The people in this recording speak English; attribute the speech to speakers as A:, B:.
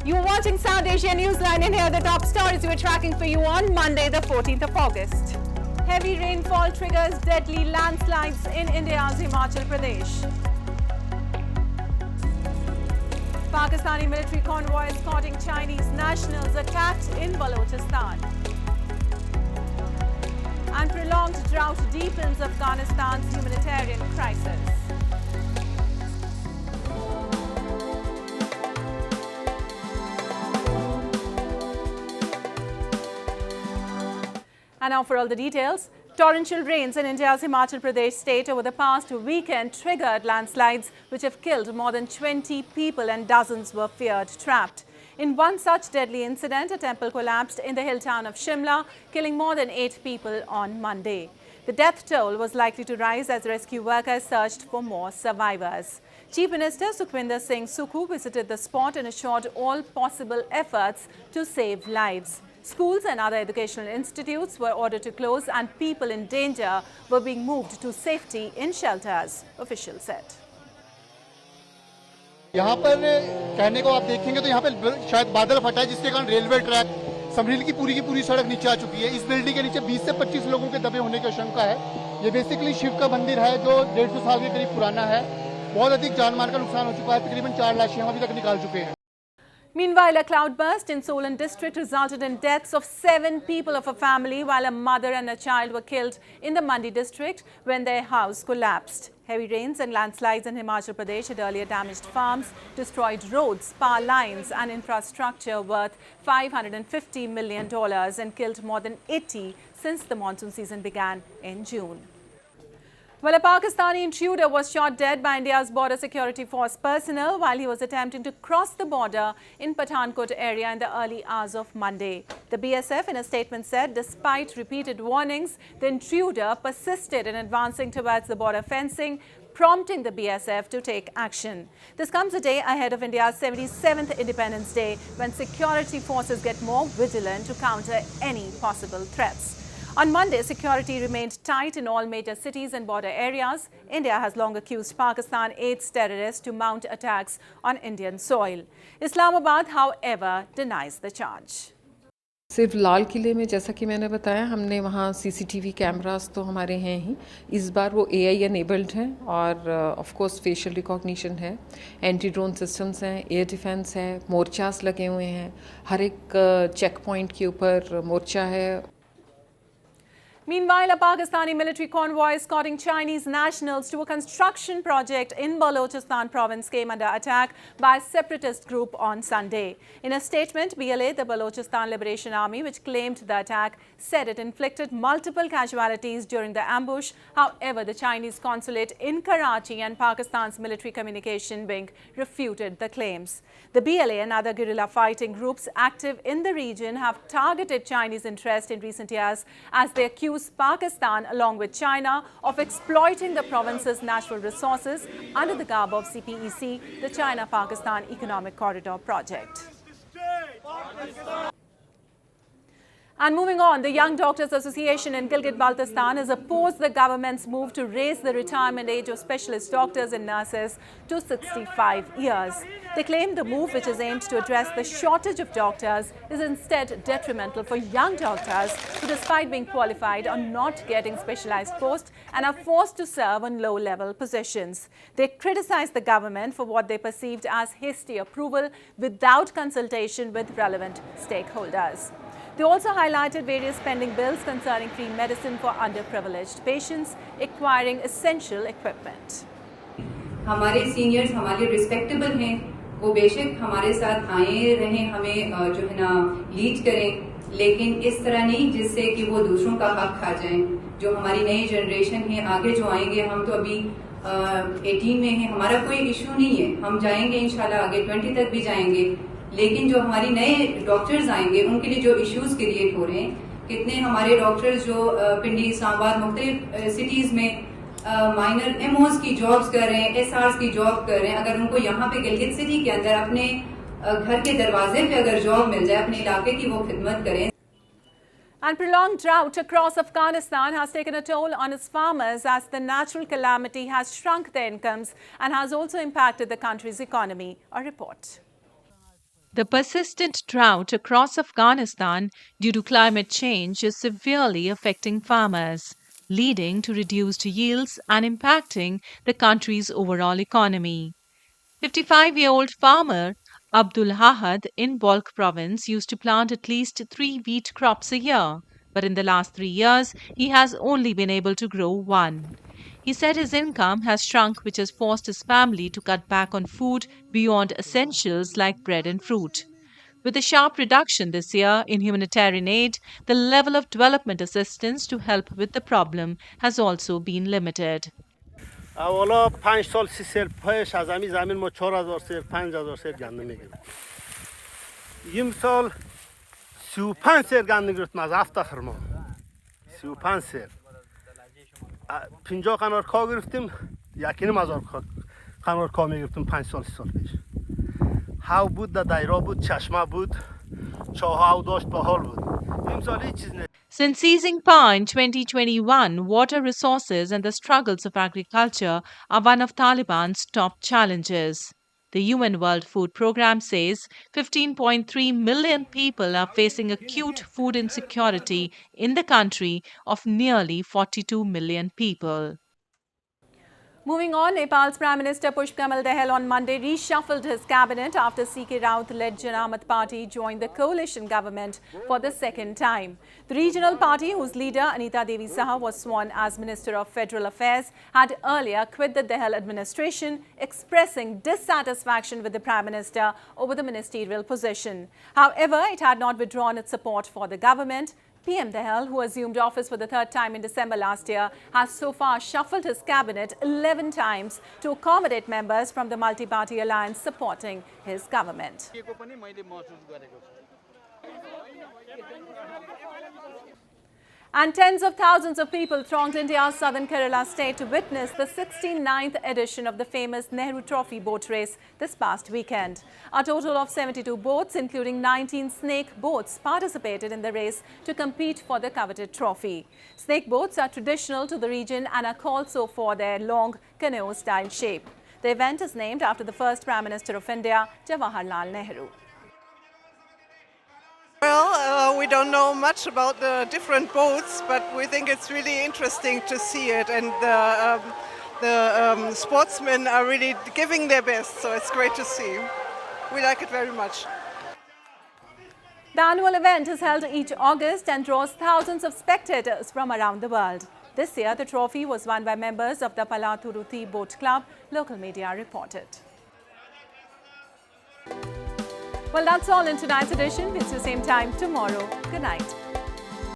A: You're watching South Asia Newsline, and here are the top stories we're tracking for you on Monday, the 14th of August. Heavy rainfall triggers deadly landslides in India's Himachal Pradesh. Pakistani military convoy escorting Chinese nationals attacked in Balochistan. And prolonged drought deepens Afghanistan's humanitarian crisis. And now for all the details. Torrential rains in India's Himachal Pradesh state over the past weekend triggered landslides which have killed more than 20 people and dozens were feared trapped. In one such deadly incident, a temple collapsed in the hill town of Shimla, killing more than 8 people on Monday. The death toll was likely to rise as rescue workers searched for more survivors. Chief Minister Sukhwinder Singh Sukhu visited the spot and assured all possible efforts to save lives. Schools and other educational institutes were ordered to close and people in danger were being moved to safety in shelters, officials said.
B: यहाँ पर कहने को आप देखेंगे तो यहाँ पर शायद बादल फटा है जिसके कारण रेलवे ट्रैक समरील की पूरी सड़क नीचे आ चुकी है। इस बिल्डिंग के नीचे 20 से 25 लोगों के दबे होने की आशंका है। ये बेसिकली शिव का मंदिर है जो 150 साल के करीब पुराना है। बहुत अधिक जानमाल का नुकसान हो चुका है। तकरीबन 4 लाशें हम अभी तक निकाल चुके हैं।
A: Meanwhile, a cloudburst in Solan district resulted in deaths of 7 people of a family, while a mother and a child were killed in the Mandi district when their house collapsed. Heavy rains and landslides in Himachal Pradesh had earlier damaged farms, destroyed roads, power lines and infrastructure worth $550 million and killed more than 80 since the monsoon season began in June. Well, a Pakistani intruder was shot dead by India's border security force personnel while he was attempting to cross the border in Pathankot area in the early hours of Monday. The BSF in a statement said despite repeated warnings, the intruder persisted in advancing towards the border fencing, prompting the BSF to take action. This comes a day ahead of India's 77th Independence Day, when security forces get more vigilant to counter any possible threats. On Monday, security remained tight in all major cities and border areas. India has long accused Pakistan aids terrorists to mount attacks on Indian soil. Islamabad, however, denies the charge.
C: सिर्फ लाल किले में जैसा कि मैंने बताया हमने वहाँ CCTV cameras तो हमारे हैं ही। इस बार वो एआई एनेबल्ड हैं और ऑफ कोर्स फेशियल रिकॉग्निशन है, एंटी ड्रोन सिस्टम्स हैं, एयर डिफेंस है, मोर्चास लगे हुए हैं, हर एक चेक पॉइंट के ऊपर मोर्चा है।
A: Meanwhile, a Pakistani military convoy escorting Chinese nationals to a construction project in Balochistan province came under attack by a separatist group on Sunday. In a statement, BLA, the Balochistan Liberation Army, which claimed the attack, said it inflicted multiple casualties during the ambush. However, the Chinese consulate in Karachi and Pakistan's military communication wing refuted the claims. The BLA and other guerrilla fighting groups active in the region have targeted Chinese interest in recent years as they accuse Pakistan, along with China, of exploiting the province's natural resources under the garb of CPEC, the China-Pakistan Economic Corridor project. And moving on, the Young Doctors Association in Gilgit Baltistan has opposed the government's move to raise the retirement age of specialist doctors and nurses to 65 years. They claim the move, which is aimed to address the shortage of doctors, is instead detrimental for young doctors who, despite being qualified, are not getting specialized posts and are forced to serve on low-level positions. They criticized the government for what they perceived as hasty approval without consultation with relevant stakeholders. They also highlighted various pending bills concerning free medicine for underprivileged patients, acquiring essential equipment.
D: हमारे seniors हमारे respectable हैं, वो बेशक हमारे साथ आए रहें, हमें जो है ना लीड करें, लेकिन इस तरह नहीं जिससे कि वो दूसरों का हक खा जाएं। जो हमारी नई जनरेशन है, आगे जो आएंगे, हम तो अभी 18 में हैं, हमारा कोई इशू नहीं है, हम जाएंगे इंशाल्लाह आगे 20 तक भी जाएंगे, लेकिन जो हमारी नए डॉक्टर्स आएंगे उनके लिए जो इश्यूज क्रिएट हो रहे हैं, कितने हमारे डॉक्टर्स जो पिंडी, इस्लामाबाद, मुख्तलिफ सिटीज में माइनर एमओज की जॉब्स कर रहे हैं, एसआर्स की जॉब कर रहे हैं, अगर उनको यहाँ पे गिलगित सिटी के अंदर अपने घर के दरवाजे पे अगर जॉब मिल जाए, अपने इलाके की वो खिदमत करें।
A: And prolonged drought across Afghanistan has taken a toll on its farmers as the natural calamity has shrunk their incomes and has also impacted the country's economy. A report. The persistent drought across Afghanistan due to climate change is severely affecting farmers, leading to reduced yields and impacting the country's overall economy. 55-year-old farmer Abdul Ahad in Balkh province used to plant at least 3 wheat crops a year, but in the last 3 years he has only been able to grow one. He said his income has shrunk, which has forced his family to cut back on food beyond essentials like bread and fruit. With a sharp reduction this year in humanitarian aid, the level of development assistance to help with the problem has also been limited.
E: اولا 5 سال 30 سال پیش از همین زمین ما 4000 سر 5000 سر گندم میگیریم. این سال 35 سر گندم گرفتم از هفت خرما. 35 سر. 50 قنار کا گرفتیم. یکینم هزار قنار کا میگرفتیم 5 سال 30 سال پیش. هاو بود دایرا بود چشمه بود. چاهاو داشت باحال بود. این سال هیچ چیز نه.
A: Since seizing power in 2021, water resources and the struggles of agriculture are one of Taliban's top challenges. The UN World Food Programme says 15.3 million people are facing acute food insecurity in the country of nearly 42 million people. Moving on, Nepal's Prime Minister Pushpa Dahal on Monday reshuffled his cabinet after CK Raut-led Janamat Party joined the coalition government for the second time. The regional party, whose leader Anita Devi Saha was sworn as Minister of Federal Affairs, had earlier quit the Dahal administration, expressing dissatisfaction with the Prime Minister over the ministerial position. However, it had not withdrawn its support for the government. PM Dahal, who assumed office for the third time in December last year, has so far shuffled his cabinet 11 times to accommodate members from the multi-party alliance supporting his government. And tens of thousands of people thronged India's southern Kerala state to witness the 69th edition of the famous Nehru Trophy Boat Race this past weekend. A total of 72 boats, including 19 snake boats, participated in the race to compete for the coveted trophy. Snake boats are traditional to the region and are called so for their long canoe-style shape. The event is named after the first Prime Minister of India, Jawaharlal Nehru.
F: Well, we don't know much about the different boats, but we think it's really interesting to see it, and the sportsmen are really giving their best, so it's great to see. We like it very much.
A: The annual event is held each August and draws thousands of spectators from around the world. This year, the trophy was won by members of the Palathuruthi Boat Club, local media reported. Well, that's all in tonight's edition. We'll see you same time tomorrow. Good night.